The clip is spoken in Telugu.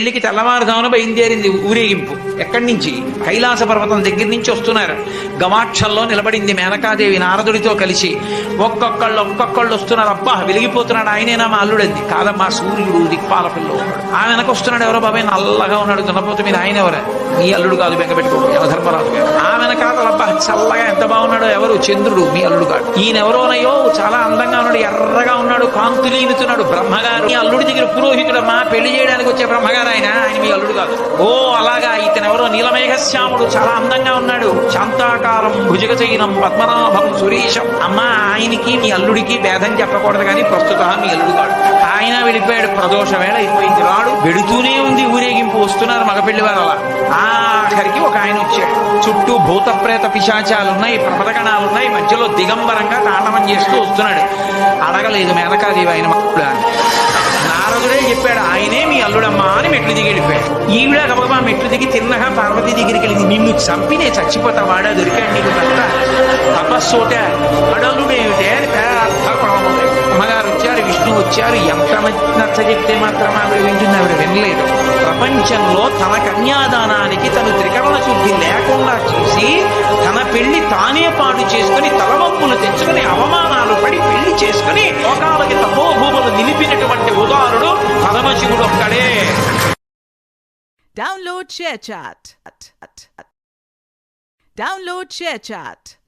పెళ్లికి తెల్లవారుజామున బయలుదేరింది ఊరేగింపు. ఎక్కడి నుంచి? కైలాస పర్వతం దగ్గర నుంచి వస్తున్నారు. గవాక్షంలో నిలబడింది మేనకాదేవి నారదుడితో కలిసి. ఒక్కొక్కళ్ళు వస్తున్నారు. అబ్బా వెలిగిపోతున్నాడు, ఆయనేనా మా అల్లుడంది. కాదమ్మా, సూర్యుడు దిక్పాల పిల్ల. ఆ వెనక వస్తున్నాడు ఎవరో బాబాయ్, నల్లగా ఉన్నాడు దున్నపోత మీద. ఆయన ఎవరా? మీ అల్లుడు కాదు, బెంగపెట్టుకో, యమధర్మరాజు గారు. ఆ వెనకాతలబ్బా చల్లగా ఎంత బాగున్నాడో, ఎవరు? చంద్రుడు, మీ అల్లుడు కాదు. ఈయనెవరోనయ్యో చాలా అందంగా ఉన్నాడు, ఎర్రగా ఉన్నాడు, కాంతులీనుతున్నాడు. బ్రహ్మగారు. మీ అల్లుడి దగ్గర పురోహితుడమ్మా, పెళ్లి చేయడానికి వచ్చే బ్రహ్మగారు ఆయన మీ అల్లుడు కాదు. ఓ అలాగా, ఇతను ఎవరో నీలమేఘశ్యాముడు, చాలా అందంగా ఉన్నాడు. శాంతాకారం భుజగచైనం పద్మనాభం సురేశం. అమ్మా, ఆయనకి మీ అల్లుడికి భేదం చెప్పకూడదు కానీ ప్రస్తుతం మీ అల్లుడు కాడు. ఆయన వెళ్ళిపోయాడు. ప్రదోష వేళ అయిపోయింది, రాడు. వెడుతూనే ఉంది ఊరేగింపు. వస్తున్నారు మగపెళ్లి వారు. అలా ఆఖరికి ఒక ఆయన వచ్చాడు. చుట్టూ భూత ప్రేత పిశాచాలున్నాయి, ప్రమదగణాలున్నాయి. మధ్యలో దిగంబరంగా తాండవం చేస్తూ వస్తున్నాడు. అడగలేదు మేనకాదేవి ఆయన అల్లుడా అని. నారదుడే చెప్పాడు, ఆయనే మీ అల్లుడమ్మా అని మెట్లు దిగి వెళ్ళిపోయాడు. ఈవిడ గబగబా మెట్లు దిగి తిన్నగా పార్వతీ దగ్గరికి వెళ్ళింది. నిన్ను చంపి నేను చచ్చిపోతా, వాడా దొరికాడు నీకు కనుక తపస్సోట అడలుడేమిటే అని అమ్మగారు వచ్చారు, విష్ణు వచ్చారు. ఎంత నచ్చ చెప్తే మాత్రం ఆవిడ వింటుంది? ఆవిడ వినలేదు. ప్రపంచంలో తన కన్యాదానానికి తను త్రికరణ శుద్ధి లేకుండా చేసి తన పెళ్లి తానే పాటు చేసుకుని తలవంపులు తెచ్చుకుని అవమానాలు పడి పెళ్లి చేసుకుని లోకాలకి తపోభూములు నిలిపినటువంటి ఉదారుడు పరమశివుడు ఒక్కడే. Download ShareChat.